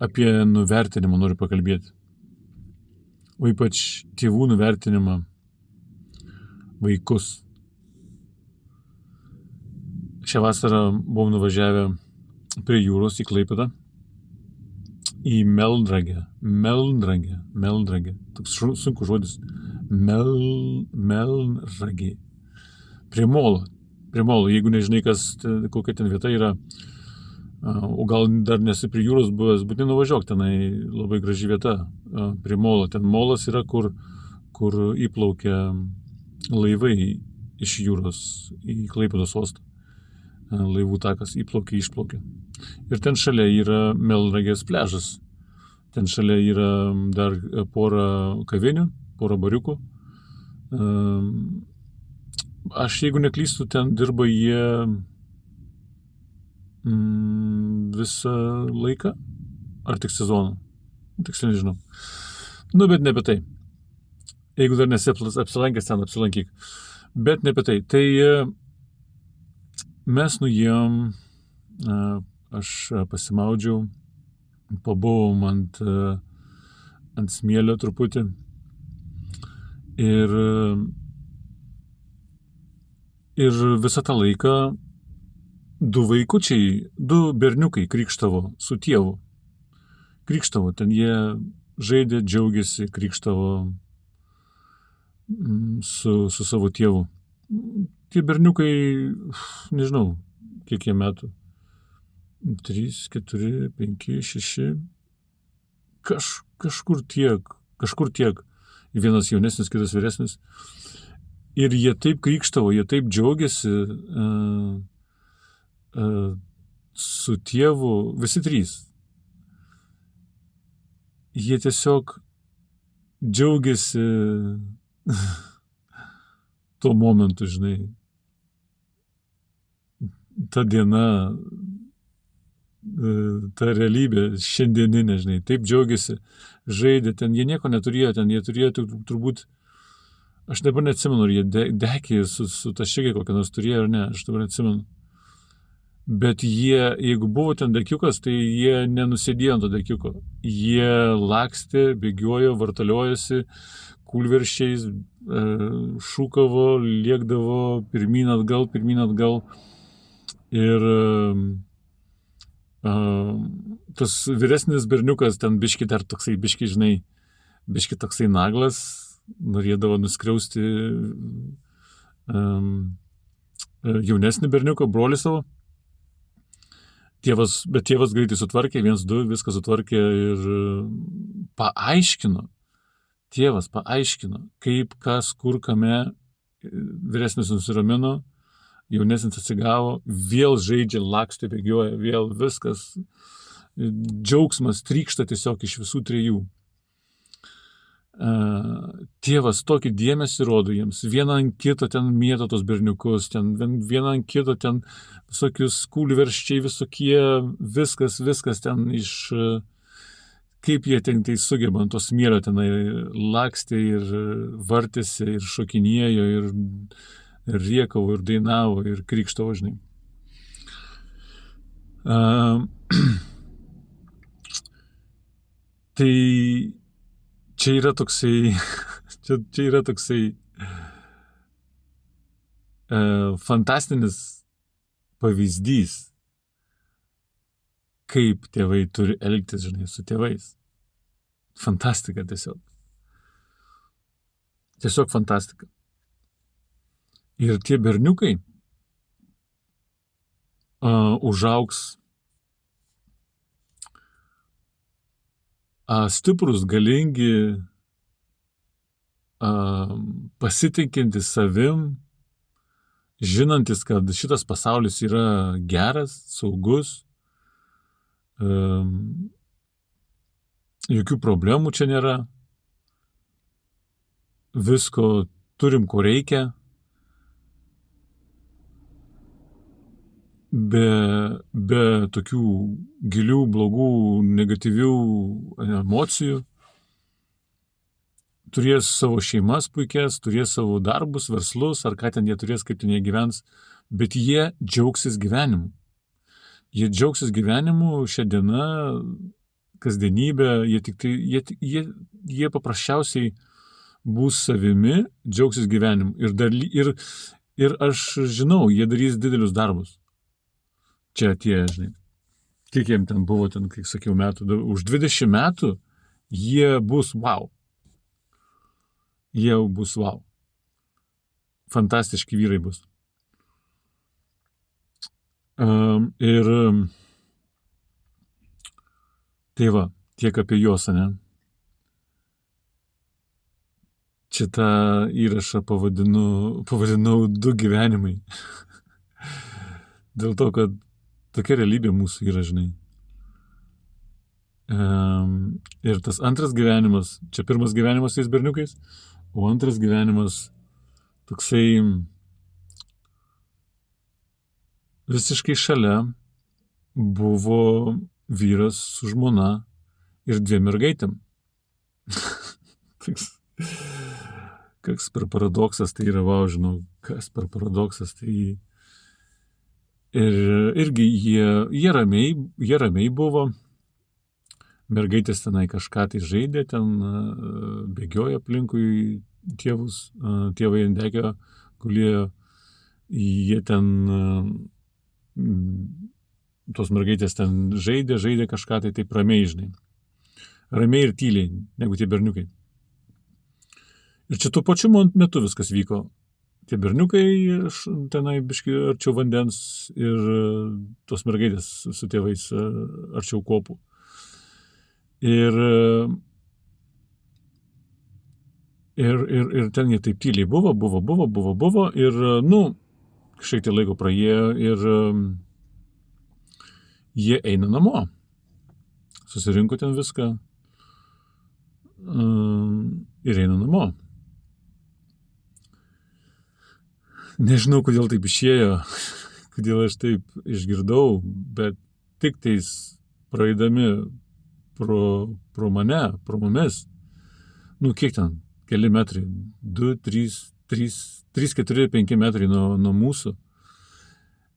apie nuvertinimą noriu pakalbėti. O ypač tėvų nuvertinimą vaikus. Šią vasarą buvom nuvažiavę prie jūros į Klaipėdą, į Melnragę. Toks sunkus žodis. Melnragė. Prie molo. Jeigu nežinai, kokia ten vieta yra, o gal dar nesi prie jūros buvęs, būtinai nuvažiuok, tenai labai graži vieta, prie molo. Ten molas yra, kur įplaukia laivai iš jūros į Klaipėdos uostą. Laivų takas įplaukia, išplaukia. Ir ten šalia yra Melnragės pliažas. Ten šalia yra dar pora kavinių, pora bariukų. Aš, jeigu neklystu, ten dirba jie visą laiką, ar tik sezoną. Tiksliai nežinau. Bet ne apie tai. Jeigu dar nesi apsilankęs ten, apsilankyk. Bet ne apie tai. Tai mes nuėjom, aš pasimaudžiau, pabuvom ant smėlio truputį ir visą tą laiką du berniukai krykštavo su tėvu. Krykštavo, ten jie žaidė, džiaugiasi, krykštavo su savo tėvu. Tie berniukai, nežinau, kiek jie metų. 3, 4, 5, 6. Kažkur tiek. Vienas jaunesnis, kitas vyresnis. Ir jie taip krykštavo, jie taip džiaugiasi su tėvu, visi 3. Jie tiesiog džiaugiasi tuo momentu, žinai. Ta diena, ta realybė šiandieninė, žinai, taip džiaugiasi, žaidė, ten jie nieko neturėjo, ten jie turėjo turbūt, aš dabar neatsimenu, ar jie dekį su taščikai kokią nors turėjo ar ne, aš dabar neatsimenu. Bet jie, jeigu buvo ten dekiukas, tai jie nenusėdėjo ant to dekiuko. Jie lakstė, bėgiojo, vartaliojosi, kūlversčiais, šūkavo, lėkdavo pirmyn atgal. Ir tas vyresnis berniukas ten biški toksai naglas, norėdavo nuskriausti jaunesnį berniuką, brolį savo. Bet tėvas greitai sutvarkė, 1-2, viską sutvarkė ir tėvas paaiškino, kaip, kas, kur, kame, vyresnis nusiramino, jaunesnis atsigavo, vėl žaidžia, lakstė, bėgioja, vėl viskas, džiaugsmas trykšta tiesiog iš visų 3. Tėvas tokį dėmesį rodo jiems, vieną ant kito ten mėto tos berniukus, ten vieną ant kito ten visokius kūlversčiai, visokie, viskas ten iš, kaip jie ten tai sugeba ant tos smėlio tenai lakstė ir vartėsi ir šokinėjo ir riekavo ir dainavo ir krykštavo, žinai. Tai čia yra toksai fantastinis pavyzdys, kaip tėvai turi elgtis, žinai, su tėvais. Fantastika tiesiog. Tiesiog fantastika. Ir tie berniukai užaugs stiprus, galingi, pasitikintis savim, žinantis, kad šitas pasaulis yra geras, saugus, jokių problemų čia nėra, visko turim, ko reikia, be tokių gilių, blogų, negatyvių emocijų. Turės savo šeimas puikias, turės savo darbus, verslus, ar ką ten jie turės, kaip ten jie gyvens, bet jie džiaugsis gyvenimu. Jie džiaugsis gyvenimu šią dieną, kasdienybę, jie paprasčiausiai bus savimi, džiaugsis gyvenimu. Ir aš žinau, jie darys didelius darbus. Čia tie, žinai. Kiek jiem ten buvo, kiek sakiau, metų. Už 20 metų jie bus wow. Jie bus wow. Fantastiški vyrai bus. Ir tai va, tiek apie juos, ne? Šitą įrašą pavadinau 2 gyvenimai. Dėl to, kad tokia realybė mūsų yra, žinai. Ir tas antras gyvenimas, čia pirmas gyvenimas tais berniukais, o antras gyvenimas toksai visiškai šalia buvo vyras su žmona ir 2 mergaitėm. Koks per paradoksas tai yra, žinau, kas per paradoksas tai. Ir irgi jie ramiai buvo, mergaitės tenai kažką tai žaidė, ten bėgiojo aplinkui tėvus, tėvai ant dekio gulėjo, jie ten, tos mergaitės ten žaidė kažką tai taip ramiai, žinai. Ramiai ir tyliai, negu tie berniukai. Ir čia tuo pačiu metu viskas vyko. Tie berniukai tenai biški arčiau vandens ir tos mergaitės su tėvais arčiau kopų. Ir ten jie taip tyliai buvo ir, šiek tiek laiko praėjo ir jie eina namo. Susirinko ten viską ir eina namo. Nežinau, kodėl taip išėjo, kodėl aš taip išgirdau, bet tik tais praeidami pro mane, pro mumis, kiek ten, keli metrai, 2, 3, 4, 5 metrai nuo mūsų,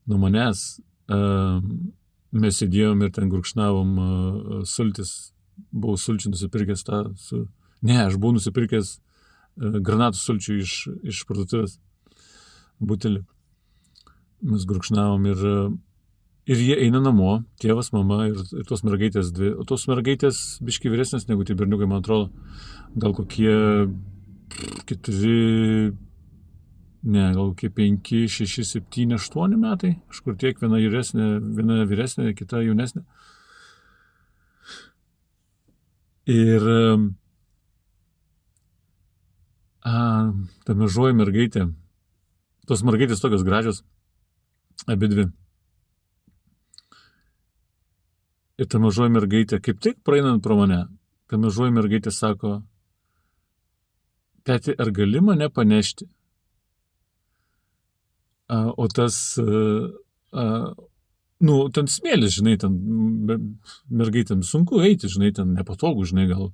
nuo manęs, mes sėdėjom ir ten gurkšnavom sultis, buvau sulčių nusipirkęs aš buvau nusipirkęs granatų sulčių iš parduotuvės. Butelį. Mes gurkšnavom ir jie eina namo, tėvas, mama ir tos mergaitės 2. O tos mergaitės biški vyresnės negu tie berniukai, man atrodo, gal kokie 4, gal kokie 5, 6, 7, 8 metai. Kažkur tiek, viena vyresnė, kita jaunesnė. Ir ta mažoji mergaitė, tos mergaitės tokios gražios, abi 2. Ir ta mažoji mergaitė, kaip tik praeinant pro mane, ta mažoji mergaitė sako, tėti, ar gali mane panešti? O tas, ten smėlis, žinai, ten mergaitėm sunku eiti, žinai, ten nepatogu, žinai, gal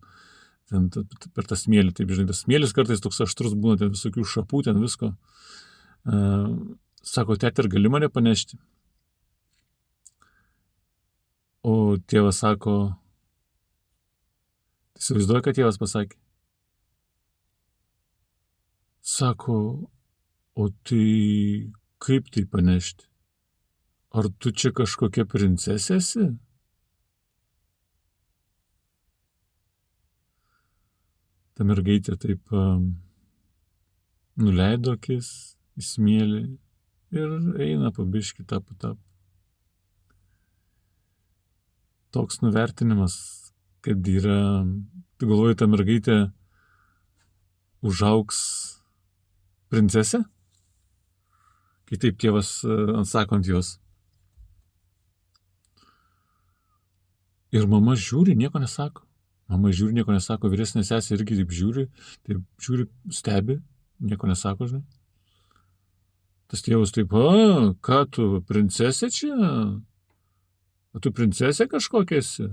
ten per tą smėlį, taip, žinai, tas smėlis kartais toks aštrus būna, ten visokių šapų, ten visko. Sako, tėti, ar gali mane panešti? O tėvas sako, įsivaizduoja, kad tėvas pasakė. Sako, o tai kaip tai panešti? Ar tu čia kažkokia princesė esi? Ta mergaitė taip nuleido akis į smėlį ir eina pabiškį tap. Toks nuvertinimas, kad yra, tu galvoji, ta mergaitė užaugs princesė, kai taip tėvas atsako ant jos. Ir mama žiūri, nieko nesako. Vyresnė sesė irgi taip žiūri, stebi, nieko nesako, žinai. Tas tėvas taip, ką tu, princesė čia? O tu princesė kažkokia esi?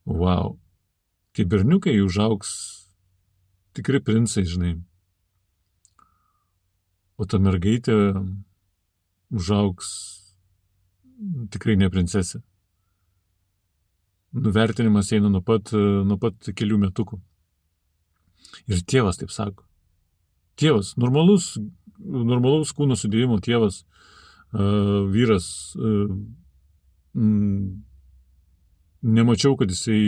Wow. Tie berniukai užaugs tikri princai, žinai. O ta mergaitė užaugs tikrai ne princesė. Nuvertinimas eina nuo pat kelių metukų. Ir tėvas taip sako. Tėvas, normalaus kūno sudėjimo tėvas, vyras, nemačiau, kad jisai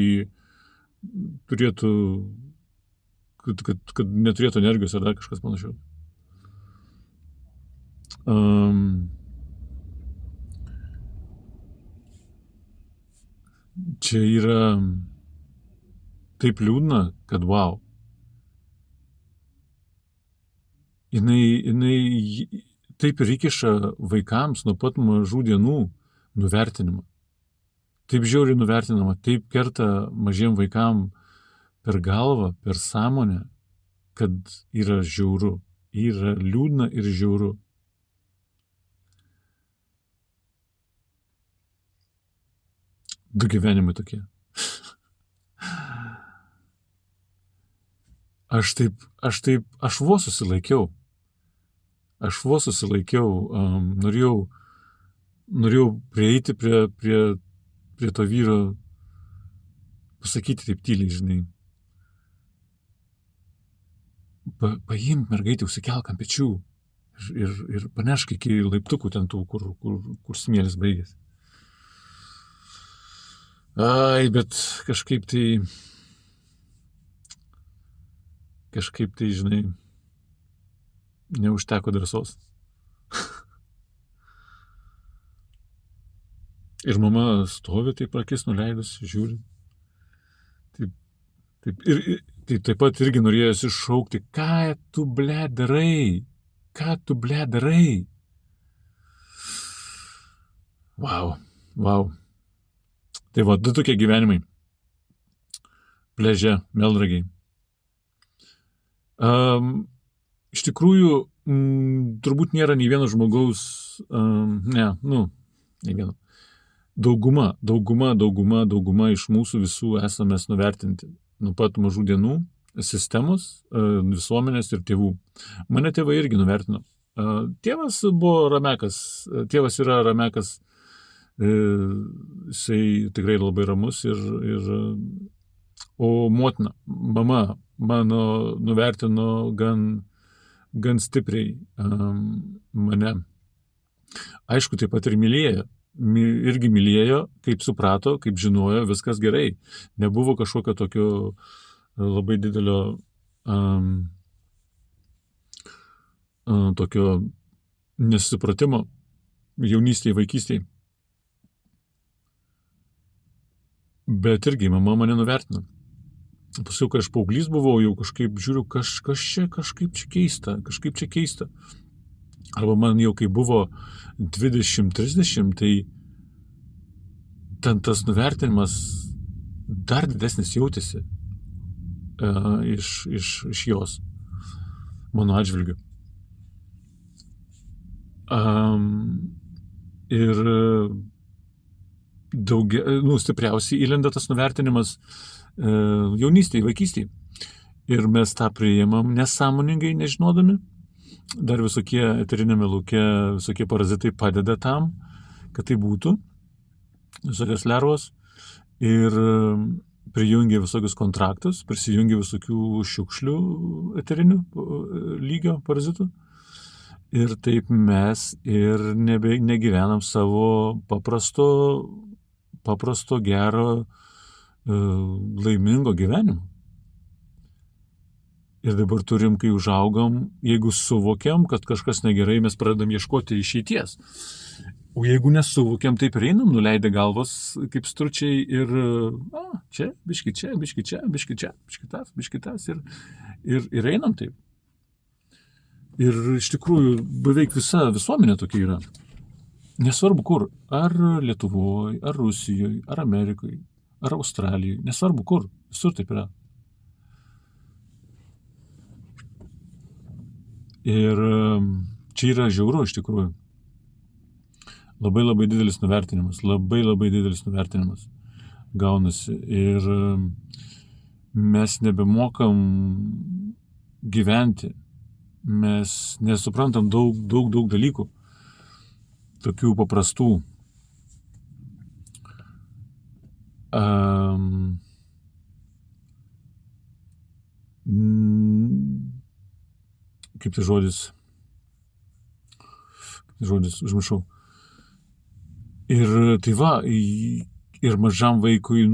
turėtų, kad neturėtų energijos ar dar kažkas panašiau. Čia yra taip liūdna, kad wow. Jinai taip ir įkiša vaikams nuo pat mažų dienų nuvertinimą. Taip žiauriai nuvertinama, taip kerta mažiem vaikam per galvą, per sąmonę, kad yra žiauru, yra liūdna ir žiauru. Du gyvenimai tokie. Aš vos susilaikiau. Norėjau prieiti prie to vyro, pasakyti taip tyliai, žinai. Paimk mergaitę, užsikelk ant pečių ir panešk iki laiptukų ten tų, kur smėlis baigėsi. Ai, bet kažkaip tai, žinai, neužteko drąsos. Ir mama stovi taip akis nuleidus, žiūri. Taip pat irgi norėjosi šaukti, ką tu, ble, darai? Wow. Tai va, du tokie gyvenimai. Pliaže, melnragėj. Iš tikrųjų, turbūt nėra nei vieno žmogaus, nei vieno. Dauguma iš mūsų visų esame nuvertinti nuo pat mažų dienų, sistemos, visuomenės ir tėvų. Mane tėvai irgi nuvertino. Tėvas buvo ramekas, tėvas yra ramekas, jisai tikrai labai ramus o motina, mama, mano nuvertino gan stipriai mane. Aišku, taip pat ir mylėjo, kaip suprato, kaip žinojo, viskas gerai. Nebuvo kažkokio tokio labai didelio tokio nesupratimo jaunystėje, vaikystėje. Bet irgi mama mane nuvertino. Paskui, kai aš paauglys buvau, jau kažkaip žiūriu, kažkaip čia keista. Arba man jau kai buvo 20-30, tai ten tas nuvertinimas dar didesnis jautėsi iš jos, mano atžvilgiu. Ir stipriausiai įlenda tas nuvertinimas jaunystėje, vaikystėje. Ir mes tą priėmam nesąmoningai, nežinodami. Dar visokie eterinėme lauke, visokie parazitai padeda tam, kad tai būtų. Visokios lervos. Ir prijungia visokius kontraktus, prisijungia visokių šiukšlių eterinių lygio parazitų. Ir taip mes ir negyvenam savo paprasto, gero, laimingo gyvenimo. Ir dabar turim, kai užaugam, jeigu suvokiam, kad kažkas negerai, mes pradedam ieškoti išeities. O jeigu nesuvokiam, taip ir einam, nuleidę galvas kaip stručiai ir čia, biški tas ir einam taip. Ir iš tikrųjų beveik visa visuomenė tokia yra. Nesvarbu kur, ar Lietuvoje, ar Rusijoje, ar Amerikoje, ar Australijoje, nesvarbu kur, visur taip yra. Ir čia yra žiauru iš tikrųjų. Labai didelis nuvertinimas, labai didelis nuvertinimas gaunasi. Ir mes nebemokam gyventi. Mes nesuprantam daug dalykų, tokių paprastų. Kaip tai žodis, užmiršau. Ir tai va, ir mažam vaikui,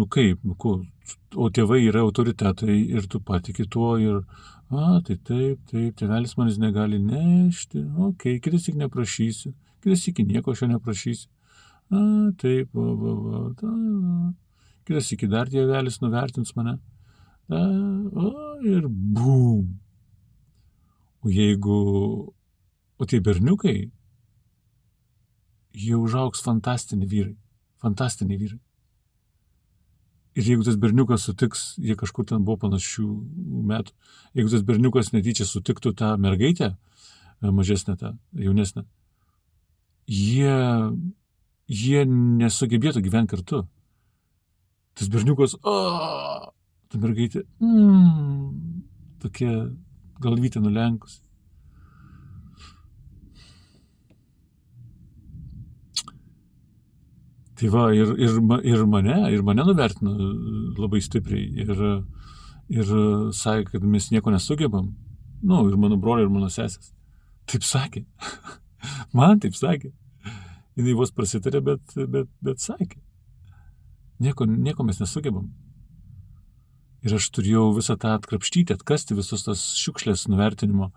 o tėvai yra autoritetai ir tu patiki tuo ir, tai taip, tėvelis manis negali nešti, kitas tik neprašysiu, kitas tik nieko aš jo neprašysiu, taip, kitas tik dar tėvelis nuvertins mane, ir bum. O tie berniukai, jie užaugs fantastiniai vyrai. Ir jeigu tas berniukas sutiks, jie kažkur ten buvo panašių metų, jeigu tas berniukas netyčia sutiktų tą mergaitę, mažesnę tą, jaunesnę, jie nesugebėtų gyventi kartu. Tas berniukas, ta mergaitė, tokia galvytė nulenkus. Tai va, ir mane nuvertino labai stipriai ir sakė, kad mes nieko nesugebam. Ir mano broliai, ir mano sesės. Taip sakė. Man taip sakė. Jinai vos prasitarė, bet sakė. Nieko mes nesugebam. Ir aš turėjau visą tą atkrapštyti, atkasti visus tas šiukšlės nuvertinimo,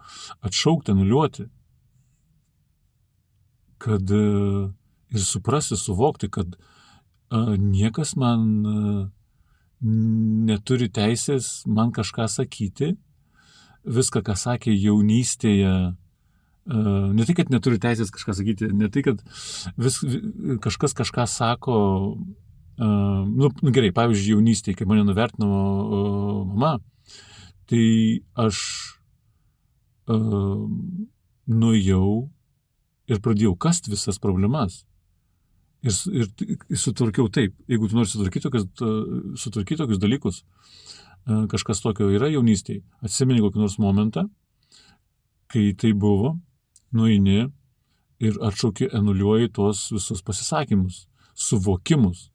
atšaukti, anuliuoti. Kad ir suprasti, suvokti, kad niekas man neturi teisės man kažką sakyti. Viską, ką sakė jaunystėje, ne tai, kad neturi teisės kažką sakyti, ne tai, kad kažkas kažką sako, gerai, pavyzdžiui, jaunystėje, kai mane nuvertino mama, tai aš nuėjau ir pradėjau kasti visas problemas. Ir sutvarkiau taip. Jeigu tu nori sutvarkyti tokius dalykus, kažkas tokio yra jaunystėje, atsimeni kokį nors momentą, kai tai buvo, nueini ir atšauki, anuliuoji tuos visus pasisakymus, suvokimus.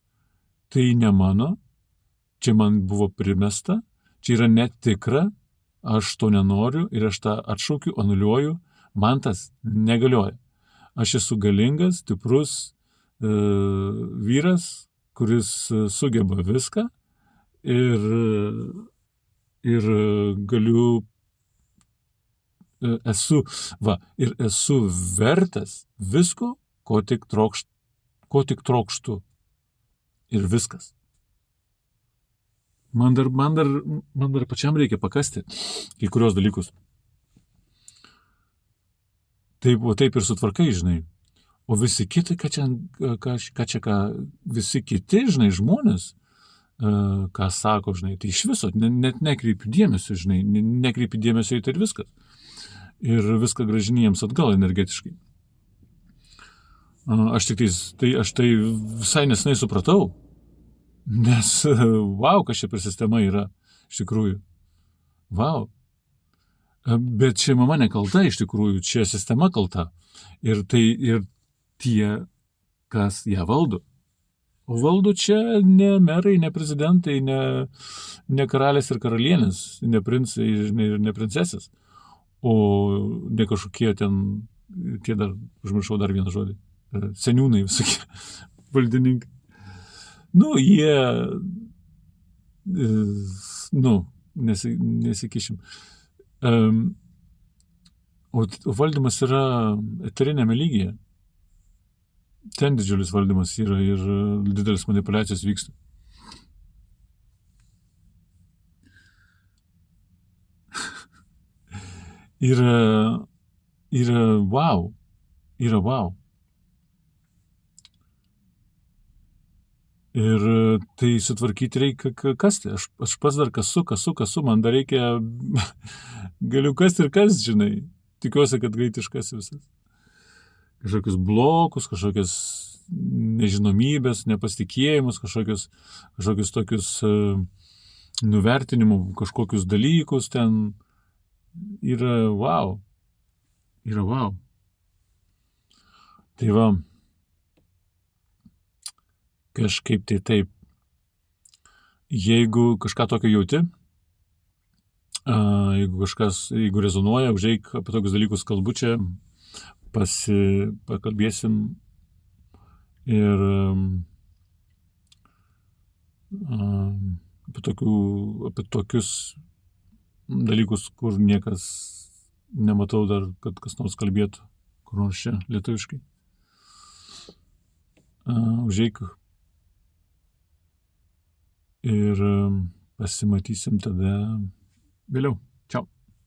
Tai ne mano, čia man buvo primesta, čia yra netikra, aš to nenoriu ir aš tą atšaukiu, anuliuoju, man tas negalioja. Aš esu galingas, stiprus vyras, kuris sugeba viską ir galiu, esu vertas visko, ko tik trokštu. Ir viskas. Man dar pačiam reikia pakasti kai kurios dalykus. Taip ir sutvarkai, žinai. O visi kiti, visi kiti, žinai, žmonės, ką sako, žinai, tai iš viso, net nekreipiu dėmesio, žinai, nekreipiu dėmesio į tai ir viskas. Ir viską grąžini jiems atgal energetiškai. Aš tai visai nesenai supratau, nes, kas čia per sistema yra, iš tikrųjų. Bet čia mama nekalta, iš tikrųjų, čia sistema kalta. Ir tie, kas ją valdo. O valdo čia ne merai, ne prezidentai, ne karalės ir karalienės, ne princai ir ne princesės, o ne kažkokie ten, tie dar, užmiršau dar vieną žodį, seniūnai visokie, valdininkai. Jie, nesikišim. O valdymas yra eterinėme lygyje. Ten didžiulis valdymas yra ir didelis manipulacijos vyksta. Yra wow. Ir tai sutvarkyti reikia kasti. Aš pats dar kasu, man dar reikia, galiu kasti ir kas, žinai. Tikiuosi, kad greit iškasi visas. Kažkokius blokus, kažkokias nežinomybės, nepasitikėjimus, kažkokius tokius nuvertinimų, kažkokius dalykus ten. Yra wow. Tai va, kažkaip tai taip. jeigu kažką tokio jauti, jeigu rezonuoja, užeik, apie tokius dalykus kalbu čia, pakalbėsim ir apie tokius dalykus, kur niekas nematau dar, kad kas nors kalbėtų, kur nors čia lietuviškai. Užeik ir pasimatysim tada vėliau.